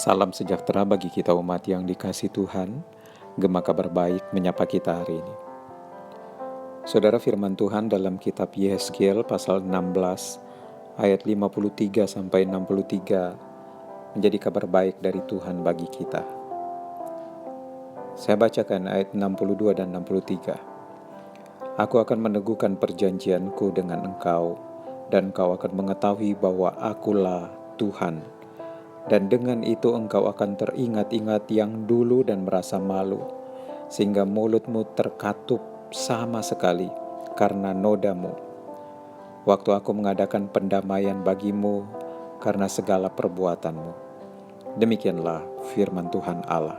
Salam sejahtera bagi kita umat yang dikasih Tuhan. Gema kabar baik menyapa kita hari ini. Saudara, firman Tuhan dalam kitab Yehezkiel pasal 16 ayat 53 sampai 63 menjadi kabar baik dari Tuhan bagi kita. Saya bacakan ayat 62 dan 63. Aku akan meneguhkan perjanjianku dengan engkau, dan engkau akan mengetahui bahwa akulah Tuhan. Dan dengan itu engkau akan teringat-ingat yang dulu dan merasa malu, sehingga mulutmu terkatup sama sekali karena nodamu. Waktu aku mengadakan pendamaian bagimu karena segala perbuatanmu. Demikianlah firman Tuhan Allah.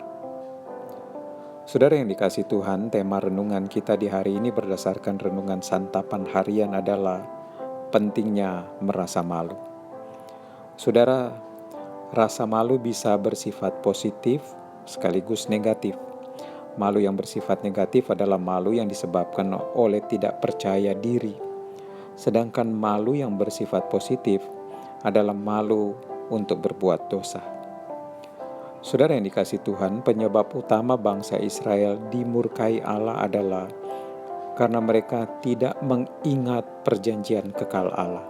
Saudara yang dikasih Tuhan, tema renungan kita di hari ini berdasarkan renungan santapan harian adalah pentingnya merasa malu. Saudara, rasa malu bisa bersifat positif sekaligus negatif. Malu yang bersifat negatif adalah malu yang disebabkan oleh tidak percaya diri. Sedangkan malu yang bersifat positif adalah malu untuk berbuat dosa. Saudara yang dikasih Tuhan, penyebab utama bangsa Israel dimurkai Allah adalah karena mereka tidak mengingat perjanjian kekal Allah.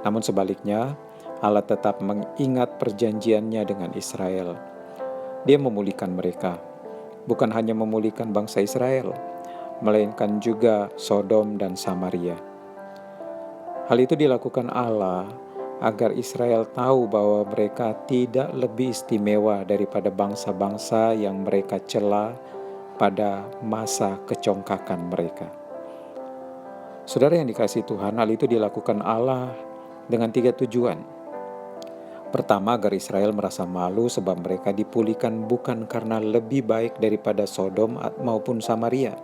Namun sebaliknya, Allah tetap mengingat perjanjiannya dengan Israel. Dia memulihkan mereka, bukan hanya memulihkan bangsa Israel, melainkan juga Sodom dan Samaria. Hal itu dilakukan Allah agar Israel tahu bahwa mereka tidak lebih istimewa daripada bangsa-bangsa yang mereka cela pada masa kecongkakan mereka. Saudara yang dikasihi Tuhan, hal itu dilakukan Allah dengan 3 tujuan. Pertama, agar Israel merasa malu sebab mereka dipulihkan bukan karena lebih baik daripada Sodom maupun Samaria.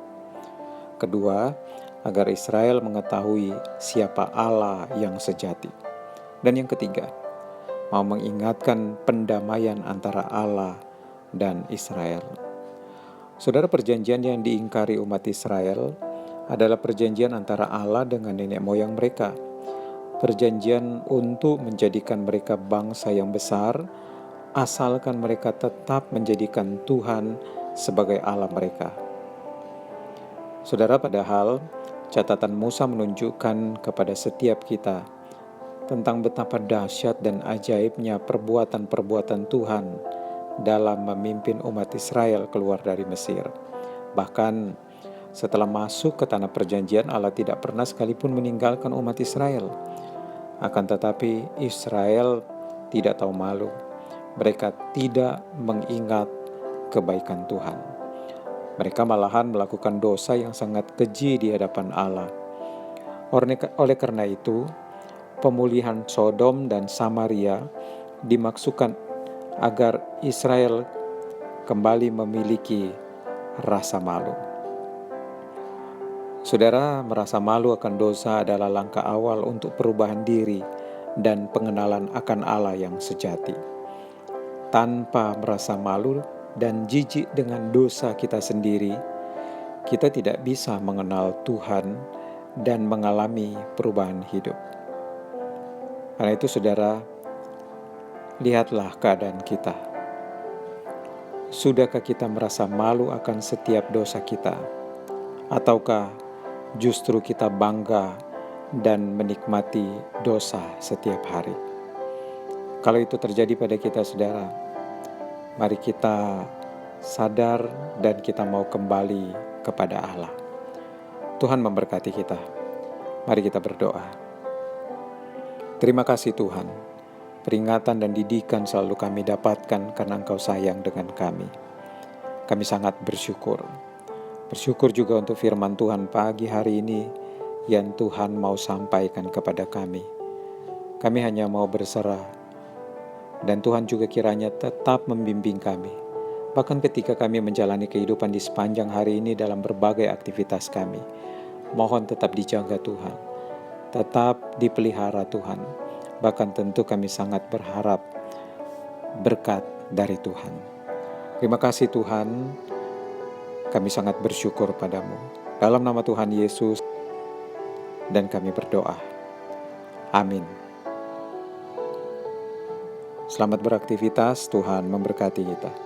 Kedua, agar Israel mengetahui siapa Allah yang sejati. Dan yang ketiga, mau mengingatkan pendamaian antara Allah dan Israel. Saudara, perjanjian yang diingkari umat Israel adalah perjanjian antara Allah dengan nenek moyang mereka. Perjanjian untuk menjadikan mereka bangsa yang besar, asalkan mereka tetap menjadikan Tuhan sebagai Allah mereka. Saudara, padahal catatan Musa menunjukkan kepada setiap kita tentang betapa dahsyat dan ajaibnya perbuatan-perbuatan Tuhan dalam memimpin umat Israel keluar dari Mesir. Bahkan setelah masuk ke tanah perjanjian, Allah tidak pernah sekalipun meninggalkan umat Israel. Akan tetapi Israel tidak tahu malu. Mereka tidak mengingat kebaikan Tuhan. Mereka malahan melakukan dosa yang sangat keji di hadapan Allah. Oleh karena itu, pemulihan Sodom dan Samaria dimaksudkan agar Israel kembali memiliki rasa malu. Saudara, merasa malu akan dosa adalah langkah awal untuk perubahan diri dan pengenalan akan Allah yang sejati. Tanpa merasa malu dan jijik dengan dosa kita sendiri, kita tidak bisa mengenal Tuhan dan mengalami perubahan hidup. Karena itu saudara, lihatlah keadaan kita. Sudahkah kita merasa malu akan setiap dosa kita? Ataukah justru kita bangga dan menikmati dosa setiap hari? Kalau itu terjadi pada kita saudara, mari kita sadar dan kita mau kembali kepada Allah. Tuhan memberkati kita. Mari kita berdoa. Terima kasih Tuhan, peringatan dan didikan selalu kami dapatkan karena Engkau sayang dengan kami. Kami sangat bersyukur. Bersyukur juga untuk firman Tuhan pagi hari ini yang Tuhan mau sampaikan kepada kami. Kami hanya mau berserah, dan Tuhan juga kiranya tetap membimbing kami. Bahkan ketika kami menjalani kehidupan di sepanjang hari ini dalam berbagai aktivitas kami, mohon tetap dijaga Tuhan. Tetap dipelihara Tuhan. Bahkan tentu kami sangat berharap berkat dari Tuhan. Terima kasih Tuhan, kami sangat bersyukur padamu. Dalam nama Tuhan Yesus, dan kami berdoa. Amin. Selamat beraktivitas, Tuhan memberkati kita.